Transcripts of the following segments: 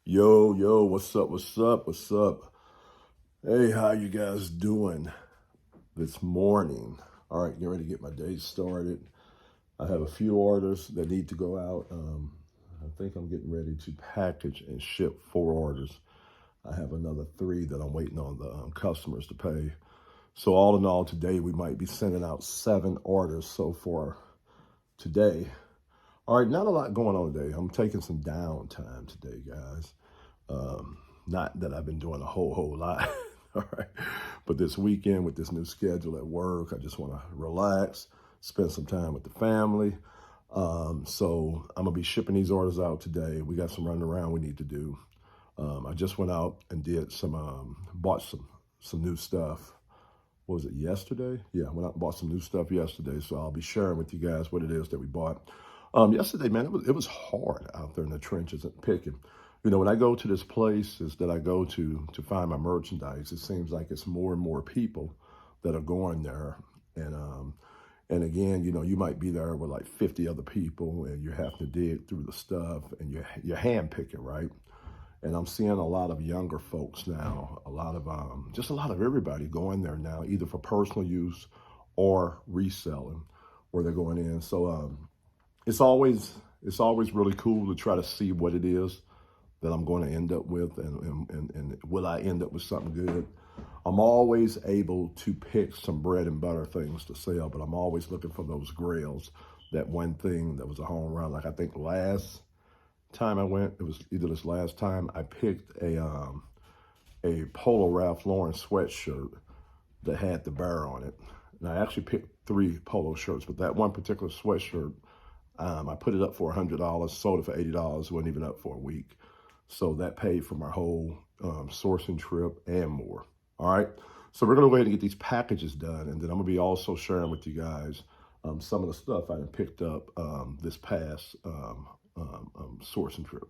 Yo, what's up? Hey, how you guys doing this morning? All right, getting ready to get my day started. I have a few orders that need to go out. I think I'm getting ready to package and ship 4 orders. I have another 3 that I'm waiting on the customers to pay. So all in all, today we might be sending out 7 orders so far today. All right, not a lot going on today. I'm taking some downtime today, guys. Not that I've been doing a whole lot, all right. But this weekend with this new schedule at work, I just want to relax, spend some time with the family. So I'm gonna be shipping these orders out today. We got some running around we need to do. I just went out and did bought some new stuff. What was it, yesterday? Yeah, I went out and bought some new stuff yesterday. So I'll be sharing with you guys what it is that we bought. Yesterday, man, it was hard out there in the trenches and picking. You know, when I go to these places that I go to find my merchandise, it seems like it's more and more people that are going there. And again, you know, you might be there with like 50 other people and you have to dig through the stuff and you're hand picking, right? And I'm seeing a lot of younger folks now, just a lot of everybody going there now, either for personal use or reselling, where they're going in. So it's always really cool to try to see what it is that I'm going to end up with, and will I end up with something good? I'm always able to pick some bread and butter things to sell, but I'm always looking for those grails, that one thing that was a home run. Like I think last time I went, it was either this last time, I picked a Polo Ralph Lauren sweatshirt that had the bear on it. And I actually picked 3 polo shirts, but that one particular sweatshirt, I put it up for $100, sold it for $80, wasn't even up for a week. So that paid for my whole sourcing trip and more. All right. So we're going to go ahead and get these packages done. And then I'm going to be also sharing with you guys some of the stuff I picked up this past sourcing trip.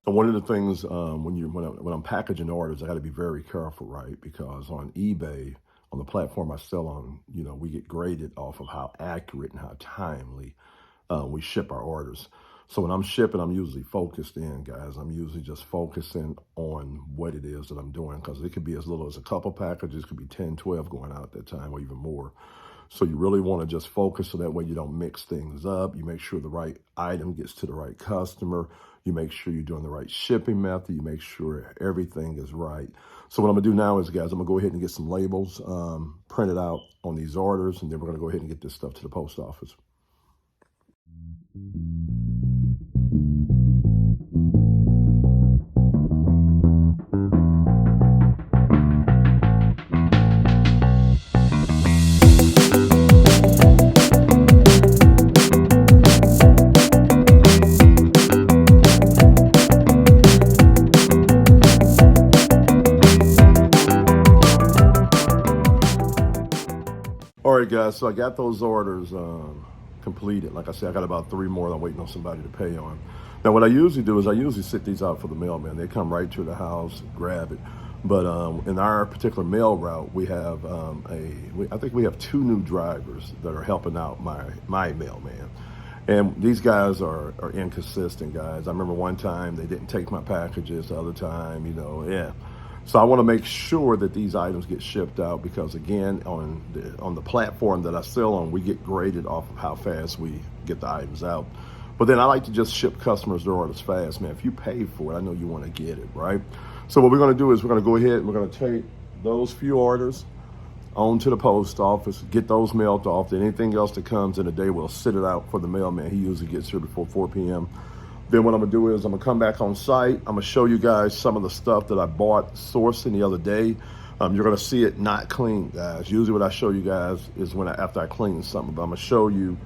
One of the things when I'm packaging orders, I got to be very careful, right? Because on eBay, on the platform I sell on, you know, we get graded off of how accurate and how timely we ship our orders. So when I'm shipping, I'm usually focused in, guys. I'm usually just focusing on what it is that I'm doing, because it could be as little as a couple packages, could be 10, 12 going out at that time, or even more. So you really want to just focus so that way you don't mix things up. You make sure the right item gets to the right customer. You make sure you're doing the right shipping method. You make sure everything is right. So what I'm going to do now is, guys, I'm going to go ahead and get some labels printed out on these orders, and then we're going to go ahead and get this stuff to the post office. All right, guys, so I got those orders completed. Like I said, I got about 3 more that I'm waiting on somebody to pay on. Now, what I usually do is I usually sit these out for the mailman. They come right to the house, grab it. But in our particular mail route, we have I think we have 2 new drivers that are helping out my mailman. And these guys are inconsistent, guys. I remember one time they didn't take my packages, the other time, you know, yeah. So I want to make sure that these items get shipped out, because again, on the platform that I sell on, we get graded off of how fast we get the items out. But then I like to just ship customers their orders fast, man. If you pay for it, I know you want to get it, right? So what we're going to do is we're going to go ahead and we're going to take those few orders on to the post office, get those mailed off. Then anything else that comes in a day, we'll sit it out for the mailman. He usually gets here before 4 p.m. Then what I'm gonna do is I'm gonna come back on site. I'm gonna show you guys some of the stuff that I bought sourcing the other day. You're gonna see it not clean, guys. Usually what I show you guys is after I clean something, but I'm gonna show you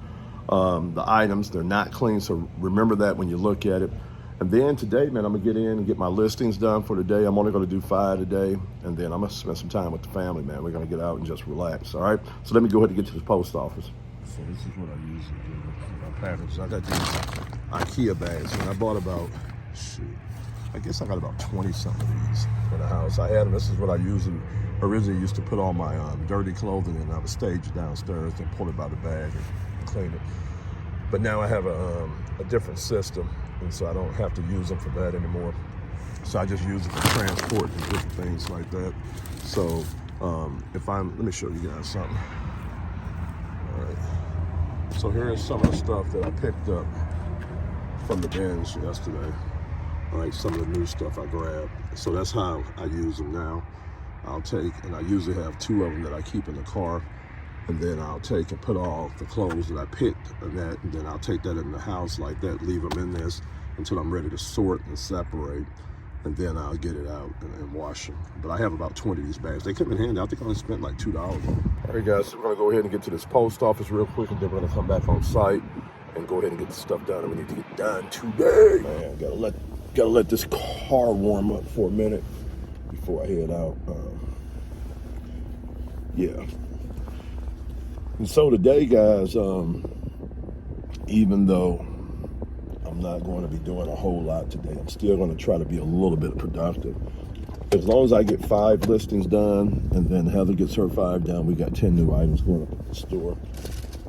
the items. They're not clean, so remember that when you look at it. And then today, man, I'm gonna get in and get my listings done for the day. I'm only gonna do 5 today, and then I'm gonna spend some time with the family, man. We're gonna get out and just relax, all right? So let me go ahead and get to the post office. So this is what I usually do with my packages. IKEA bags, and I bought about, shoot, I guess I got about 20 some of these in the house. I had them. This is what I originally used to put all my dirty clothing in. I would stage it downstairs and pull it by the bag and clean it. But now I have a different system, and so I don't have to use them for that anymore. So I just use it for transport and different things like that. So let me show you guys something. All right. So here is some of the stuff that I picked up from the bins yesterday. All right, some of the new stuff I grabbed. So that's how I use them now. And I usually have 2 of them that I keep in the car, and then I'll take and put all the clothes that I picked and then I'll take that in the house like that, leave them in this until I'm ready to sort and separate, and then I'll get it out and wash them. But I have about 20 of these bags. They come in handy. I think I only spent like $2. All right, guys, so we're gonna go ahead and get to this post office real quick, and then we're gonna come back on site and go ahead and get the stuff done that we need to get done today. Man, gotta let this car warm up for a minute before I head out. Yeah. And so today, guys, even though I'm not going to be doing a whole lot today, I'm still going to try to be a little bit productive. As long as I get 5 listings done, and then Heather gets her 5 done, we got 10 new items going up at the store.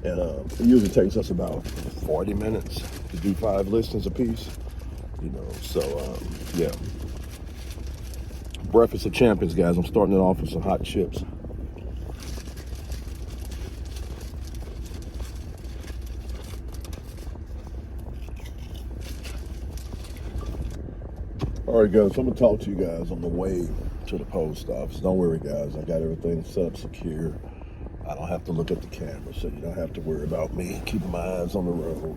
And it usually takes us about 40 minutes to do 5 listings a piece. So yeah. Breakfast of Champions, guys. I'm starting it off with some hot chips. All right, guys, I'm gonna talk to you guys on the way to the post office. Don't worry, guys. I got everything set up secure. I don't have to look at the camera, so you don't have to worry about me keeping my eyes on the road.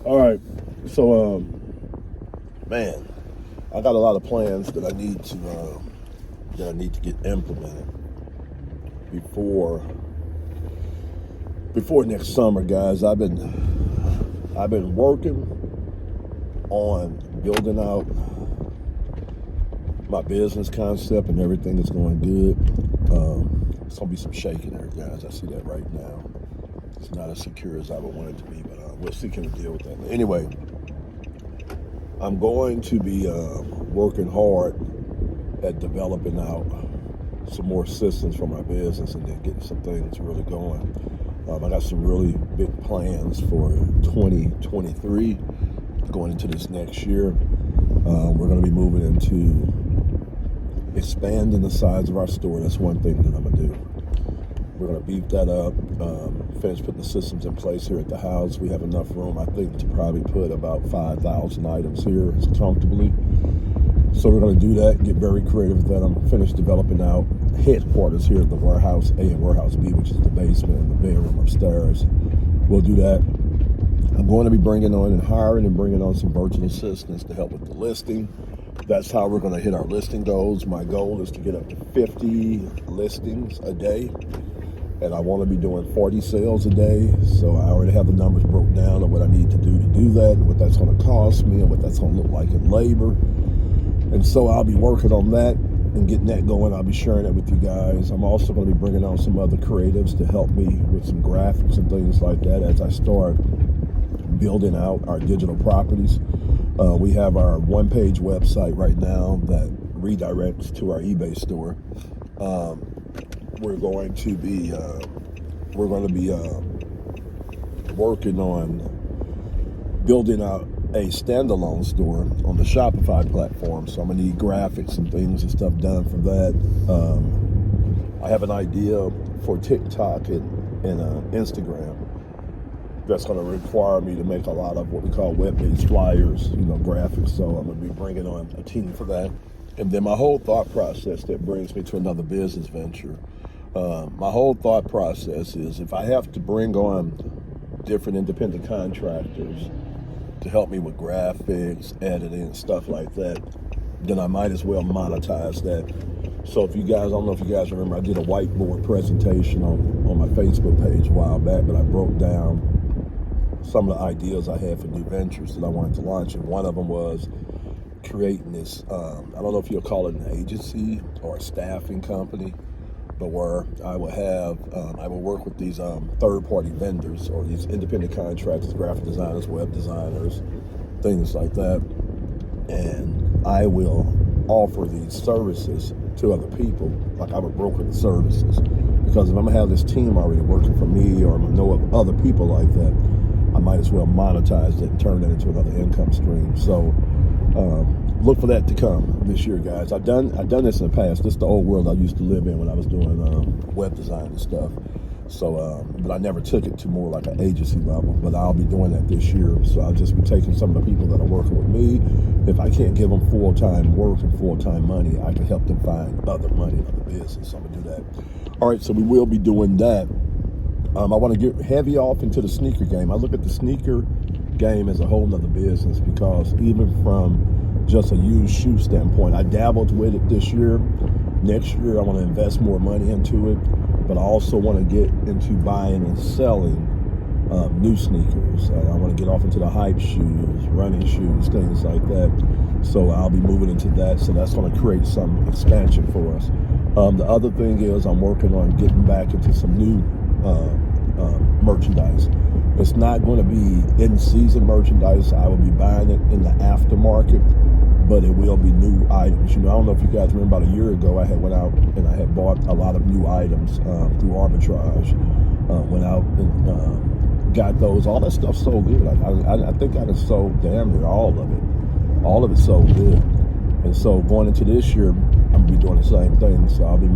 All right, so man, I got a lot of plans that I need to get implemented before next summer, guys. I've been working on building out my business concept, and everything is going good. It's gonna be some shaking there, guys. I see that right now. It's not as secure as I would want it to be, but we'll see, can we deal with that. Anyway, I'm going to be working hard at developing out some more systems for my business, and then getting some things really going. I got some really big plans for 2023, going into this next year. We're going to be moving into expanding the size of our store. That's one thing that I'm going to do. We're going to beef that up, finish putting the systems in place here at the house. We have enough room, I think, to probably put about 5,000 items here comfortably. So we're going to do that, get very creative with that. I'm going to finish developing out headquarters here at the Warehouse A and Warehouse B, which is the basement and the bedroom upstairs. We'll do that. I'm going to be bringing on and hiring and bringing on some virtual assistants to help with the listing. That's how we're going to hit our listing goals. My goal is to get up to 50 listings a day, and I want to be doing 40 sales a day. So I already have the numbers broke down of what I need to do that, and what that's going to cost me, and what that's going to look like in labor. And so I'll be working on that and getting that going. I'll be sharing that with you guys. I'm also going to be bringing on some other creatives to help me with some graphics and things like that as I start building out our digital properties. We have our one-page website right now that redirects to our eBay store. We're going to be working on building out a standalone store on the Shopify platform. So I'm gonna need graphics and things and stuff done for that. I have an idea for TikTok and Instagram that's going to require me to make a lot of what we call web-based flyers, graphics. So I'm going to be bringing on a team for that. And then my whole thought process that brings me to another business venture. My whole thought process is, if I have to bring on different independent contractors to help me with graphics, editing, and stuff like that, then I might as well monetize that. So if you guys, I don't know if you guys remember, I did a whiteboard presentation on my Facebook page a while back, but I broke down some of the ideas I had for new ventures that I wanted to launch, and one of them was creating this, I don't know if you'll call it an agency or a staffing company, but where I will work with these third-party vendors or these independent contractors, graphic designers, web designers, things like that. And I will offer these services to other people, like I would broker the services. Because if I'm gonna have this team already working for me, or I'm gonna know of other people like that, I might as well monetize it and turn it into another income stream. So look for that to come this year, guys. I've done this in the past. This is the old world I used to live in when I was doing web design and stuff. So, but I never took it to more like an agency level. But I'll be doing that this year. So I'll just be taking some of the people that are working with me. If I can't give them full-time work and full-time money, I can help them find other money in other business. So I'm gonna do that. All right, so we will be doing that. I want to get heavy off into the sneaker game. I look at the sneaker game as a whole nother business, because even from just a used shoe standpoint, I dabbled with it this year. Next year, I want to invest more money into it, but I also want to get into buying and selling new sneakers. I want to get off into the hype shoes, running shoes, things like that. So I'll be moving into that. So that's going to create some expansion for us. The other thing is I'm working on getting back into some new merchandise. It's not going to be in-season merchandise. I will be buying it in the aftermarket, but it will be new items. You know, I don't know if you guys remember, about a year ago, I had went out and I had bought a lot of new items through arbitrage. Went out and got those. All that stuff so good. I think I just sold damn near all of it. All of it so good. And so going into this year, I'm going to be doing the same thing. So I'll be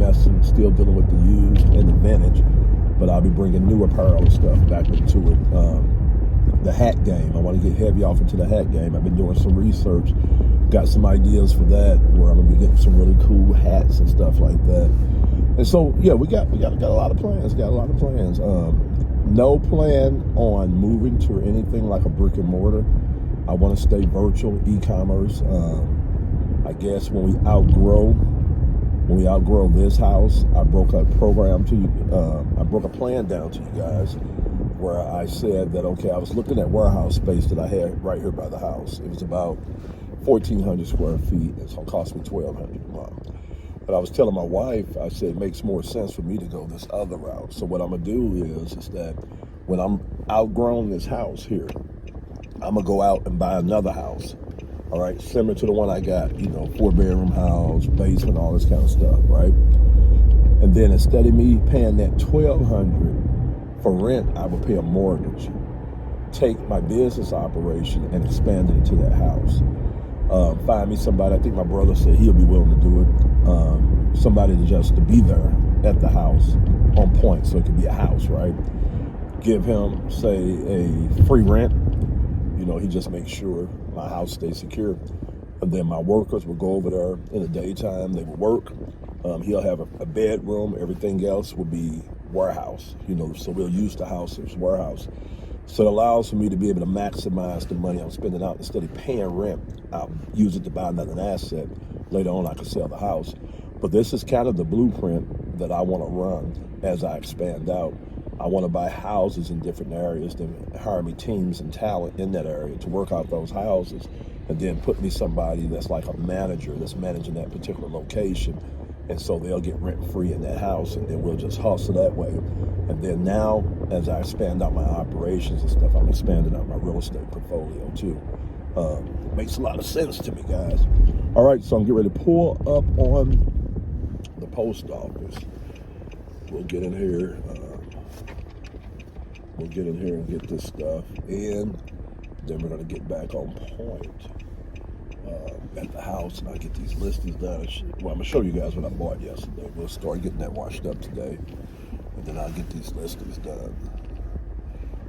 still dealing with the used and the vintage, but I'll be bringing new apparel and stuff back into it. The hat game, I want to get heavy off into the hat game. I've been doing some research, got some ideas for that, where I'm going to be getting some really cool hats and stuff like that. And so, yeah, we got a lot of plans. No plan on moving to anything like a brick and mortar. I want to stay virtual, e-commerce. I guess when we outgrow this house, I broke a plan down to you guys, where I said that, okay, I was looking at warehouse space that I had right here by the house. It was about 1,400 square feet. It's gonna cost me $1,200 a month. But I was telling my wife, I said it makes more sense for me to go this other route. So what I'm gonna do is that when I'm outgrown this house here, I'm gonna go out and buy another house. All right, similar to the one I got, 4-bedroom house, basement, all this kind of stuff, right? And then instead of me paying that $1,200 for rent, I would pay a mortgage. Take my business operation and expand it into that house. Find me somebody. I think my brother said he'll be willing to do it. Somebody to be there at the house on point, so it could be a house, right? Give him, say, a free rent. He just makes sure my house stays secure. And then my workers will go over there in the daytime. They will work. He'll have a bedroom. Everything else will be warehouse, so we'll use the house as warehouse. So it allows for me to be able to maximize the money I'm spending out. Instead of paying rent, I'll use it to buy another asset. Later on, I can sell the house. But this is kind of the blueprint that I want to run as I expand out. I want to buy houses in different areas, then hire me teams and talent in that area to work out those houses, and then put me somebody that's like a manager that's managing that particular location. And so they'll get rent free in that house, and then we'll just hustle that way. And then now, as I expand out my operations and stuff, I'm expanding out my real estate portfolio too. Makes a lot of sense to me, guys. All right, so I'm getting ready to pull up on the post office. We'll get in here. And get this stuff in. Then we're going to get back on point at the house, and I'll get these listings done. Well, I'm going to show you guys what I bought yesterday. We'll start getting that washed up today, and then I'll get these listings done.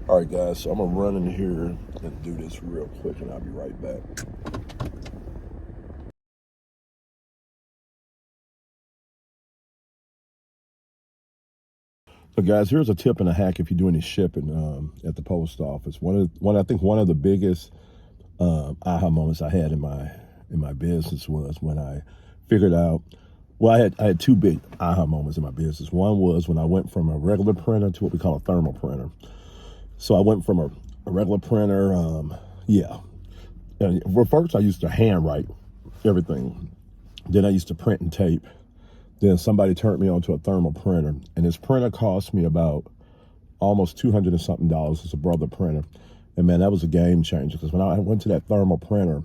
All right, guys, so I'm going to run in here and do this real quick, and I'll be right back. So guys, here's a tip and a hack if you're doing any shipping at the post office. One of the biggest aha moments I had in my business was when I figured out. Well, I had two big aha moments in my business. One was when I went from a regular printer to what we call a thermal printer. So I went from a regular printer, And first I used to handwrite everything. Then I used to print and tape. Then somebody turned me on to a thermal printer, and this printer cost me about almost $200 and something. It's a Brother printer, And man, that was a game changer, because when I went to that thermal printer,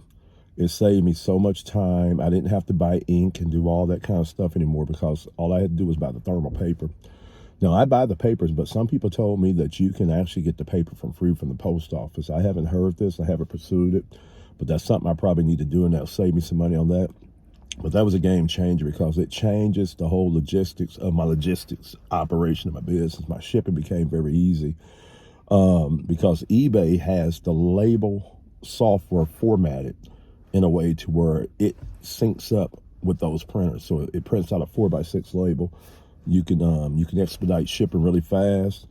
it saved me so much time. I didn't have to buy ink and do all that kind of stuff anymore, because all I had to do was buy the thermal paper. Now, I buy the papers, but some people told me that you can actually get the paper from free from the post office. I haven't heard this. I haven't pursued it, but that's something I probably need to do, and that'll save me some money on that. But that was a game changer, because it changes the whole logistics of my logistics operation of my business. My shipping became very easy, because eBay has the label software formatted in a way to where it syncs up with those printers. So it prints out a 4x6 label. You can expedite shipping really fast.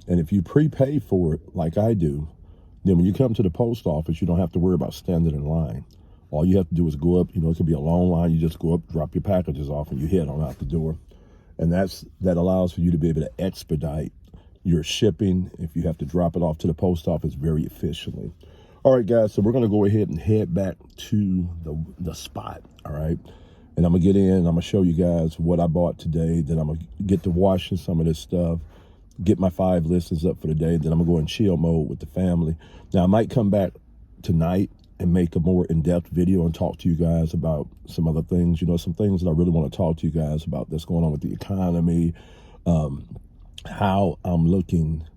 And if you prepay for it, like I do, then when you come to the post office, you don't have to worry about standing in line. All you have to do is go up, it could be a long line. You just go up, drop your packages off, and you head on out the door. And that allows for you to be able to expedite your shipping if you have to drop it off to the post office very efficiently. All right, guys, so we're going to go ahead and head back to the spot, all right? And I'm going to get in, and I'm going to show you guys what I bought today. Then I'm going to get to washing some of this stuff, get my 5 listings up for the day. Then I'm going to go in chill mode with the family. Now, I might come back tonight and make a more in-depth video and talk to you guys about some other things, some things that I really want to talk to you guys about that's going on with the economy, how I'm looking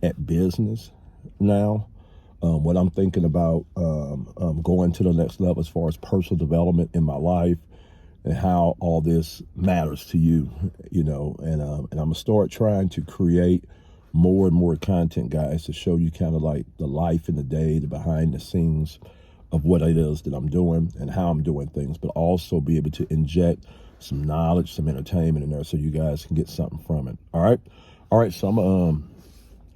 at business now, what I'm thinking about going to the next level as far as personal development in my life, and how all this matters to you, and I'm gonna start trying to create more and more content, guys, to show you kind of like the life in the day, the behind the scenes of what it is that I'm doing and how I'm doing things, but also be able to inject some knowledge, some entertainment in there, so you guys can get something from it. All right. So I'm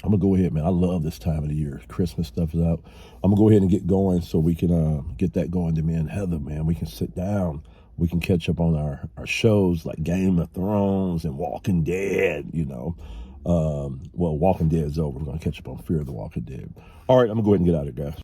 gonna go ahead, man. I love this time of the year. Christmas stuff is out. I'm gonna go ahead and get going so we can get that going to me and Heather, man. We can sit down. We can catch up on our shows like Game of Thrones and Walking Dead, Well, Walking Dead is over. We're going to catch up on Fear of the Walking Dead. All right, I'm going to go ahead and get out of here, guys.